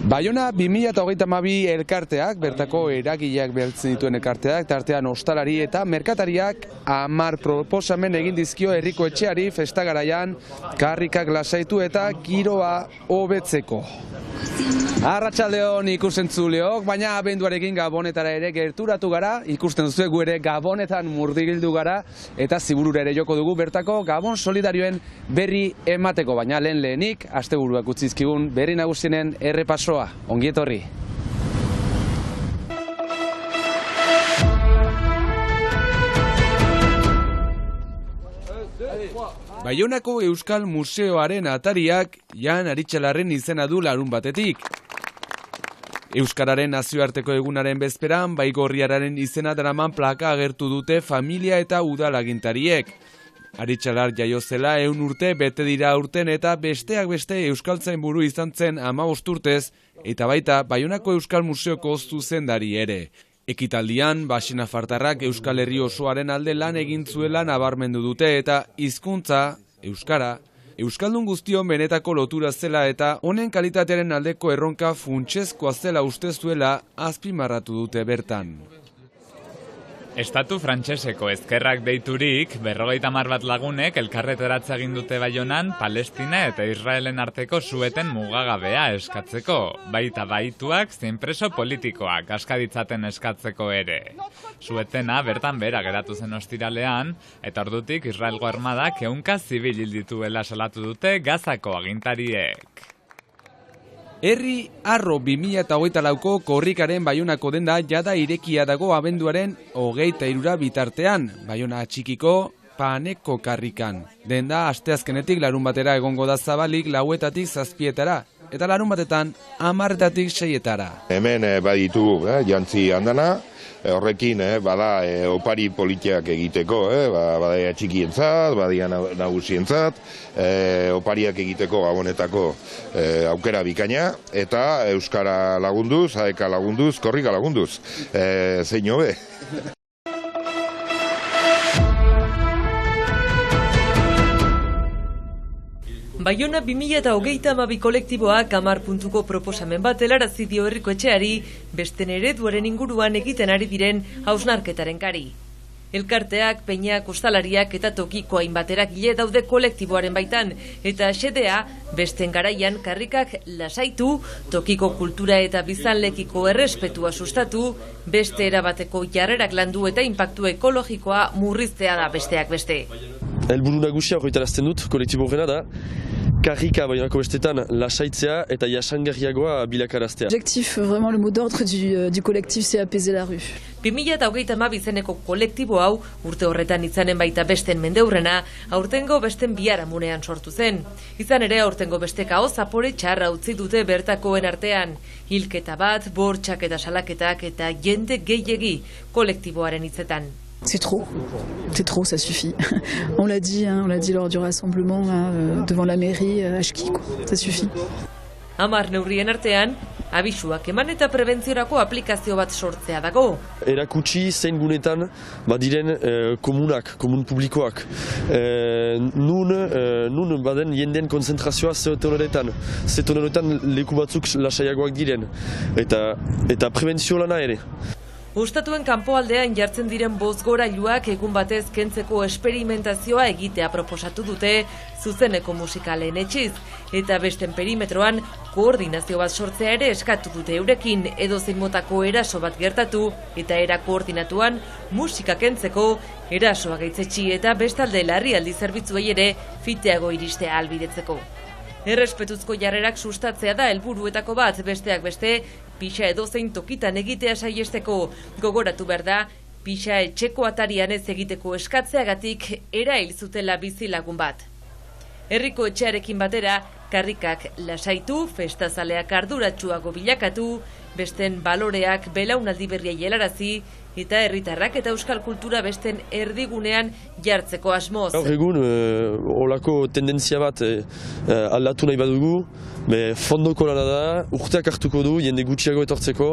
Baiona 2022 elkarteak, bertako eragileak behartzen dituen elkarteak, tartean ostalari eta merkatariak 10 proposamen egin dizkio herriko etxeari festa garaian karrikak lasaitu eta giroa hobetzeko. Arratsaldeon ikusentzuleok, baina abenduarekin Gabonetara ere gerturatu gara, ikusten duzu gu ere Gabonetan murgildu gara eta Ziburura ere joko dugu bertako Gabon solidarioen berri emateko, baina lehenik asteburuak utzizkigun berri nagusienen errepasoa. Ongi etorri. Baionako Euskal Museoaren atariak Jan Aritxalarren izena du larun batetik. Euskararen nazioarteko egunaren bezperan, Baigorriararen izena daraman plaka agertu dute familia eta udalagintariek. Aritxalar jaio zela 100 urte bete dira aurten eta besteak beste euskaltzainburu izan zen 15 urtez, eta baita Baionako Euskal Museoko zuzendari ere. Ekitaldian, Baxenafartarrak Euskal Herri osoaren alde lan egin zuela nabarmendu dute eta hizkuntza, euskara, euskaldun guztion benetako lotura zela eta honen kalitatearen aldeko erronka funtsezkoa zela uste zuela azpimarratu dute bertan. Estatu frantseseko ezkerrak deiturik, 50 bat lagunek elkarretaratze egin dute Baionan Palestina eta Israelen arteko sueten mugagabea eskatzeko, baita baituak zein preso politikoak askaditzaten eskatzeko ere. Suetena bertan bera geratu zen ostiralean, eta ordutik Israelgo armadak 100 zibil hil dituela salatu dute Gazako agintariek. Herri Arro 2024ko korrikaren Baionako denda jada irekia dago abenduaren 23 bitartean, Baiona txikiko Paneko karrikan. Denda asteazkenetik larun batera egongo da zabalik 4etatik 7etara, eta larun batetan 10etatik 6etara. Hemen baditu jantzi handana, horrekin bada opari politiak egiteko, bada txikientzat, badia nagusientzat, opariak egiteko Gabonetako aukera bikaina, eta euskara lagunduz, aeka lagunduz, korrika lagunduz, zein hobe. Baiona 2022 kolektiboak 10 puntuko proposamen bat helarazi dio herriko etxeari, besten ereduaren inguruan egiten ari diren hausnarketaren kari. Elkarteak, peinak, ostalariak eta tokiko hainbat eragile daude kolektiboaren baitan, eta xedea, besten garaian karrikak lasaitu, tokiko kultura eta biztanlekiko errespetua sustatu, beste erabateko jarrerak landu eta inpaktu ekologikoa murriztea da besteak beste. Helburu nagusia horretarazten dut, kolektibo horrena da, karrika Baionako bestetan lasaitzea eta jasangarriagoa bilakaraztea. L'objectif, vraiment le mot d'ordre du collectif, c'est apaiser la rue. 2022 izeneko kolektibo hau, urte horretan izanen baita besten mendeurrena, aurtengo besten biharamunean sortu zen. Izan ere aurtengo besteka zapore txarra utzi dute bertakoen artean. Hilketa bat, bortxak eta salaketak eta jende gehiegi kolektiboaren hitzetan. C'est trop, ça suffit. On l'a dit lors du rassemblement devant la mairie à Ski, ça suffit. 10 neurrien artean, abisuak eman eta prebentziorako aplikazio bat sortzea dago. Erakutsi zein gunetan badiren komun publikoak. Nun baden jenden konzentrazioa zetonoretan leku batzuk lasaiagoak diren. Eta prebentzio lana ere. Ostatuen kanpoaldean jartzen diren bozgorailuak egun batez kentzeko esperimentazioa egitea proposatu dute zuzeneko musikalen etxiz, eta besten perimetroan koordinazio bat sortzea ere eskatu dute eurekin edozein motako eraso bat gertatu, eta era koordinatuan musika kentzeko erasoa gaitzetsi eta bestalde larrialdi zerbitzuei ere fiteago iristea ahalbidetzeko. Errespetuzko jarrerak sustatzea da helburuetako bat, besteak beste, pixa edozein tokitan egitea saiesteko. Gogoratu behar da, pixa etxeko atarian ez egiteko eskatzeagatik erail zutela bizilagun bat. Herriko etxearekin batera, karrikak lasaitu, festazaleak arduratsuago bilakatu, besten baloreak belaunaldi berria helarazi, eta herritarrak eta euskal kultura besten erdigunean jartzeko asmoz. Gaur egun, olako tendentzia bat aldatu nahi badugu, fondoko lana da, urteak hartuko du, jende gutxiago etortzeko,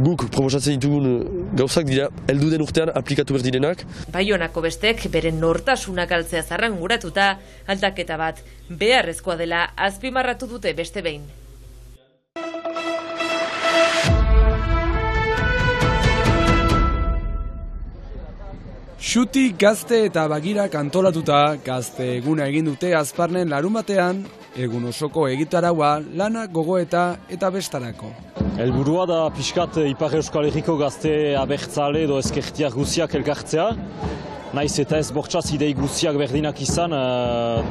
guk proposatzen ditugun gauzak dira, heldu den urtean aplikatu berdirenak. Baionako bestek, beren nortasuna galtzea zarranguratuta, aldaketa bat beharrezkoa dela azpimarratu dute beste behin. Xuti gazte eta bagirak antolatuta gazte eguna egin dute Azparnen larunbatean, egun osoko egitaraua, lana, gogoeta eta bestarako. Helburua da pixkat Ipar Euskal Herriko gazte abertzale edo ezkertiak guziak elkartzea. Naiz eta ez bortxaz idei guziak berdinak izan,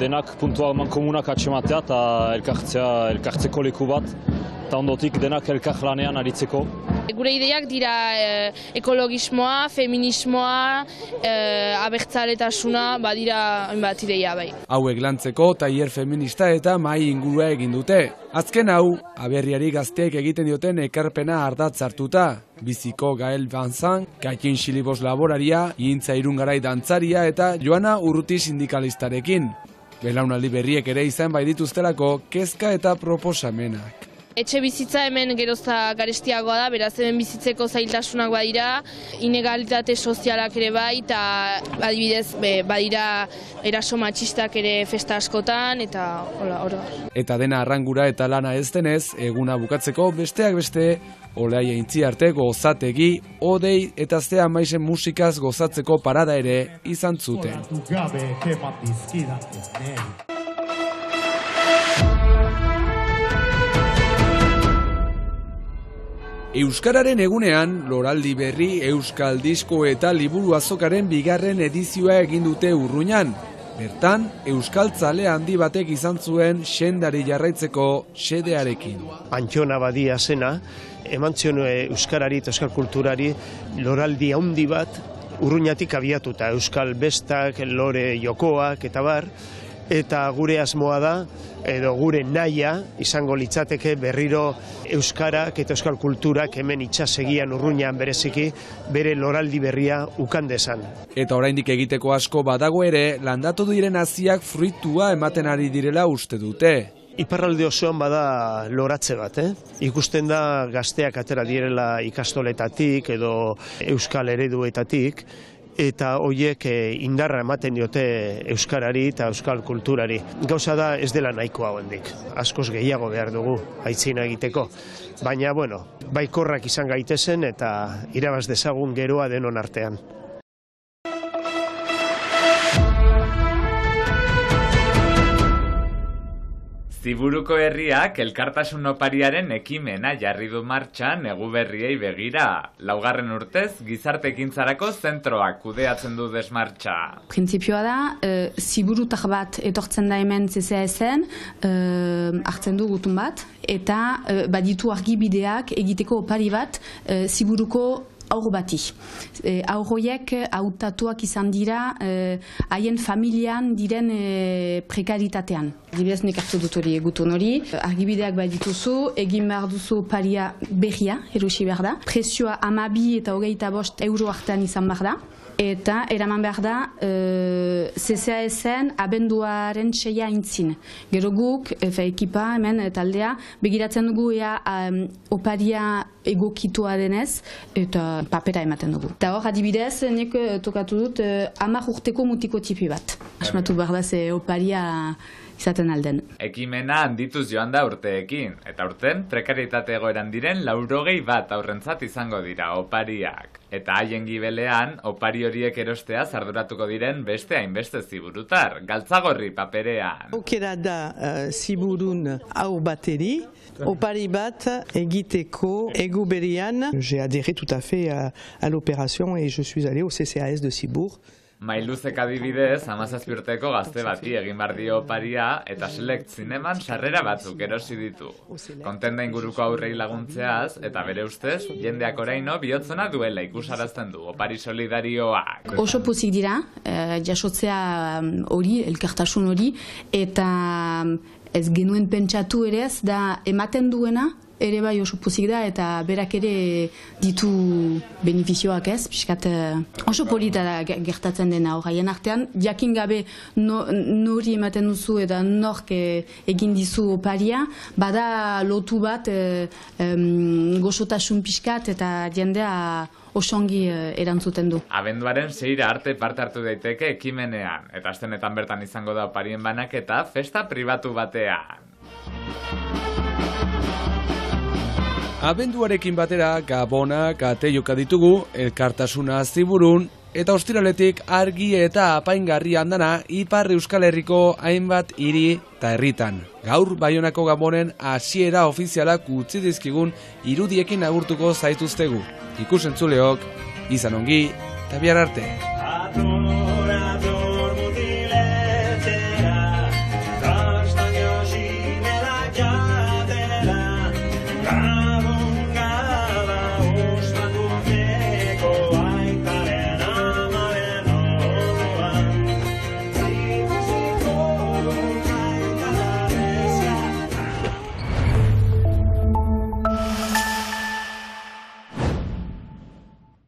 denak puntua mankomunak atxematea eta elkartzeko leku bat, eta ondotik denak elkarlanean aritzeko. Gure ideiak dira ekologismoa, feminismoa, abertzaletasuna, badira hainbat ideia bai. Hauek lantzeko tailer feminista eta mahai ingurua egin dute. Azken hau, aberriari gazteek egiten dioten ekarpena ardatz hartuta. Biziko Gael Banzan, Kakin Xilibos laboraria, Intza Irungarai dantzaria eta Joana Urruti sindikalistarekin. Belaunaldi berriek ere izan bai dituztelako kezka eta proposamenak. Etxe bizitza hemen gerozta garestiagoa da, beraz hemen bizitzeko zailtasunak badira, inegalitate sozialak ere bai, eta adibidez badira eraso matxistak ere festa askotan, eta hola. Eta dena arrangura eta lana ez denez, eguna bukatzeko besteak beste, Olaia Intziarte gozategi, odei eta zea maizen musikaz gozatzeko parada ere izan zuten. Euskararen egunean, Loraldi Berri Euskal Disko eta Liburu Azokaren bigarren edizioa egin dute Urruñan. Bertan, euskaltzale handi batek izan zuen sendari jarraitzeko xedearekin. Antxona Badia zena, eman zion euskarari eta euskal kulturari loraldi handi bat Urruñatik abiatuta, euskal bestak, lore jokoak eta bar, eta gure asmoa da, edo gure nahia izango litzateke berriro euskarak eta euskal kulturak hemen itsasegian Urruñan bereziki bere loraldi berria ukan dezan. Eta oraindik egiteko asko badago ere, landatu diren haziak fruitua ematen ari direla uste dute. Iparralde osoan bada loratze bat, Ikusten da gazteak atera direla ikastoletatik edo euskal ereduetatik, eta horiek indarra ematen diote euskarari eta euskal kulturari. Gauza da ez dela nahikoa hondik. Askoz gehiago behar dugu aitzina egiteko. Baina, baikorrak izan gaitezen eta irabaz dezagun geroa denon artean. Ziburuko herriak elkartasun opariaren ekimena jarri du martxan negu berriei begira. 4. urtez, gizarte ekintzarako zentroak kudeatzen du desmartxa. Printzipioa da, ziburutar bat etortzen da hemen CCAS-en, hartzen du gutun bat, eta baditu argibideak egiteko opari bat ziburuko aur bati. Aurroiek hautatuak izan dira haien familian diren prekaritatean. Dibidez nik hartu dut hori gutun hori. Argibideak bai dituzu, egin behar duzu paria berria, erosi behar da. Prezioa 12 eta 25 euro artean izan behar da. Eta eraman behar da CCAS-en abenduaren 6 aintzin. Gero guk, ekipa hemen taldea, begiratzen dugu oparia egokitua denez eta papera ematen dugu. Eta hor, adibidez, nek tokatu dut 10 urteko mutiko tipi bat. Asmatu behar da ze oparia izaten alden. Ekimena handituz joan da urteekin, eta urten prekarietate egoeran diren 81 aurrentzat izango dira opariak. Eta haien gibelean, opari horiek erostea arduratuko diren beste hainbeste ziburutar, galtzagorri paperean. Aukera da ziburun hau bateri, opari bat egiteko ego berian. J'ai adhéré tout à fait à l'opération et je suis allé au CCAS de Cibourg. Mailuzek adibidez, 17 urteko gazte bati egin behar dio oparia eta Select Zineman sarrera batzuk erosi ditu. Kontenda inguruko aurrei laguntzeaz eta bere ustez, jendeak oraino bihotzona duela ikusarazten du opari solidarioak. Oso pozik dira, jasotzea hori, elkartasun hori, eta ez genuen pentsatu ere ez da ematen duena, ere bai oso pozik da eta berak ere ditu benefizioak ez, pixkat oso polita da gertatzen dena horreien artean, jakin gabe nori ematen duzu eta nork egin dizu oparia, bada lotu bat gozotasun pixkat eta jendea osongi erantzuten du. Abenduaren 6 arte parte hartu daiteke ekimenean, eta astenetan bertan izango da oparien banaketa festa pribatu batean. Abenduarekin batera Gabona, Kate joka ditugu, elkartasuna Ziburun Eta ostiraletik argi eta apaingarri andana Ipar Euskal Herriko hainbat hiri eta herritan. Gaur Baionako Gabonen hasiera ofizialak utzi dizkigun irudiekin agurtuko zaituztegu. Ikus-entzuleok, izan ongi, eta bihar arte.